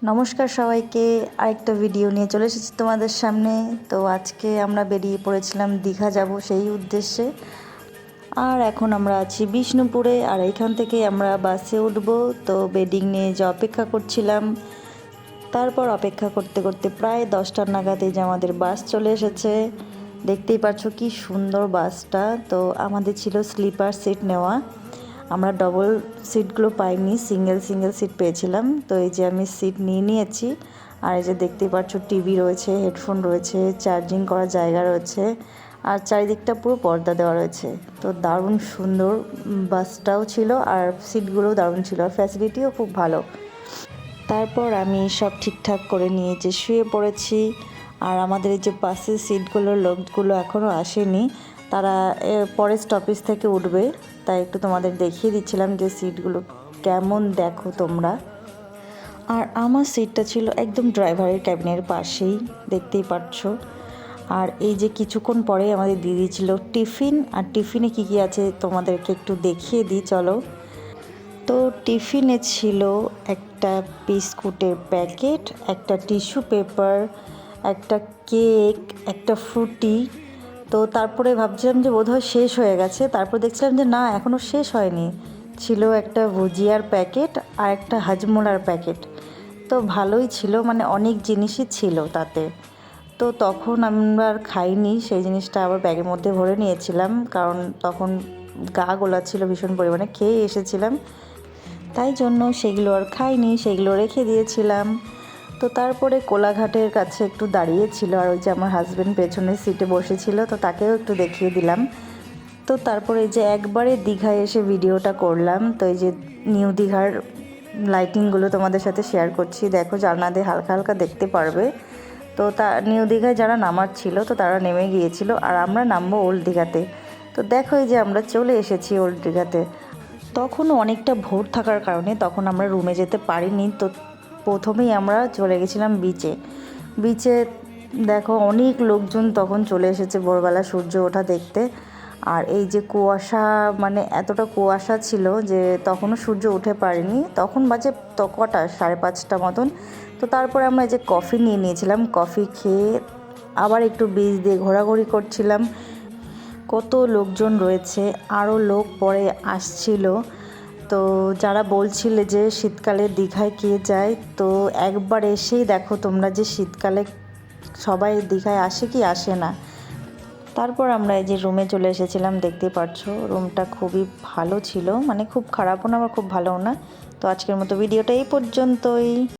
নমস্কার সবাইকে, আরেকটা ভিডিও নিয়ে চলে এসেছি তোমাদের সামনে। তো আজকে আমরা বেরিয়ে পড়েছিলাম দীঘা যাব সেই উদ্দেশ্যে। আর এখন আমরা আছি বিষ্ণুপুরে, আর এইখান থেকে আমরা বাসে উঠব। তো বেডিং নিয়ে যে অপেক্ষা করছিলাম, তারপর অপেক্ষা করতে করতে প্রায় 10টা নাগাদ যে আমাদের বাস চলে এসেছে। দেখতেই পাচ্ছ কি সুন্দর বাসটা। তো আমাদের ছিল স্লিপার সিট নেওয়া, আমরা ডবল সিটগুলো পাইনি, সিঙ্গেল সিট পেয়েছিলাম। তো এই যে আমি সিট নিয়ে নিয়েছি। আর এই যে দেখতেই পাচ্ছ টিভি রয়েছে, হেডফোন রয়েছে, চার্জিং করার জায়গা রয়েছে, আর চারিদিকটা পুরো পর্দা দেওয়া রয়েছে। তো দারুণ সুন্দর বাসটাও ছিল, আর সিটগুলোও দারুণ ছিল, আর ফ্যাসিলিটিও খুব ভালো। তারপর আমি সব ঠিকঠাক করে নিয়ে যে শুয়ে পড়েছি। আর আমাদের এই যে বাসের সিটগুলোর লোকগুলো এখনও আসেনি, তারা পরের স্টপেজ থেকে উঠবে। তাই একটু তোমাদের দেখিয়ে দিচ্ছিলাম যে সিটগুলো কেমন, দেখো তোমরা। আর আমার সিটটা ছিল একদম ড্রাইভারের ক্যাবিনের পাশেই, দেখতেই পাচ্ছ। আর এই যে কিছুক্ষণ পরে আমাদের দিয়ে দিয়েছিল টিফিন, আর টিফিনে কী কী আছে তোমাদেরকে একটু দেখিয়ে দিই, চলো। তো টিফিনে ছিল একটা বিস্কুটের প্যাকেট, একটা টিস্যু পেপার, একটা কেক, একটা ফ্রুটি। তো তারপরে ভাবছিলাম যে বোধহয় শেষ হয়ে গেছে, তারপর দেখছিলাম যে না, এখনও শেষ হয়নি। ছিল একটা ভুজিয়ার প্যাকেট আর একটা হাজমোলার প্যাকেট। তো ভালোই ছিল, মানে অনেক জিনিসই ছিল তাতে। তো তখন আমরা আর খাইনি, সেই জিনিসটা আবার ব্যাগের মধ্যে ভরে নিয়েছিলাম, কারণ তখন গা গোলাচ্ছিল ভীষণ পরিমাণে, খেয়ে এসেছিলাম, তাই জন্য সেগুলো আর খাইনি, সেগুলো রেখে দিয়েছিলাম। তো তারপরে কোলাঘাটের কাছে একটু দাঁড়িয়েছিল, আর ওই যে আমার হাজব্যান্ড পেছনের সিটে বসেছিল, তো তাকেও একটু দেখিয়ে দিলাম। তো তারপরে এই যে একবারে দীঘায় এসে ভিডিওটা করলাম। তো এই যে নিউ দীঘার লাইটিংগুলো তোমাদের সাথে শেয়ার করছি, দেখো জানলা দিয়ে হালকা হালকা দেখতে পারবে। তো নিউ দীঘায় যারা নামার ছিল, তো তারা নেমে গিয়েছিল, আর আমরা নামবো ওল্ড দীঘাতে। তো দেখো এই যে আমরা চলে এসেছি ওল্ড দীঘাতে। তখনও অনেকটা ভোর থাকার কারণে তখন আমরা রুমে যেতে পারিনি। তো প্রথমেই আমরা চলে গেছিলাম বিচে। দেখো অনেক লোকজন তখন চলে এসেছে ভোরবেলা সূর্য ওঠা দেখতে। আর এই যে কুয়াশা, মানে এতটা কুয়াশা ছিল যে তখনও সূর্য উঠে পারেনি। তখন বাজে তো কটা, 5:30 মতন। তো তারপরে আমরা এই যে কফি নিয়ে নিয়েছিলাম, কফি খেয়ে আবার একটু বিচ দিয়ে ঘোরাঘুরি করছিলাম। কত লোকজন রয়েছে, আরও লোক পরে আসছিল। তো যারা বলছিলে যে শীতকালে দীঘায় কে যায়, তো একবার এসেই দেখো তোমরা যে শীতকালে সবাই দীঘায় আসে কি আসে না। তারপর আমরা এই যে রুমে চলে এসেছিলাম, দেখতে পাচ্ছ রুমটা খুবই ভালো ছিল, মানে খুব খারাপও না আবার খুব ভালোও না। তো আজকের মতো ভিডিওটা এই পর্যন্তই।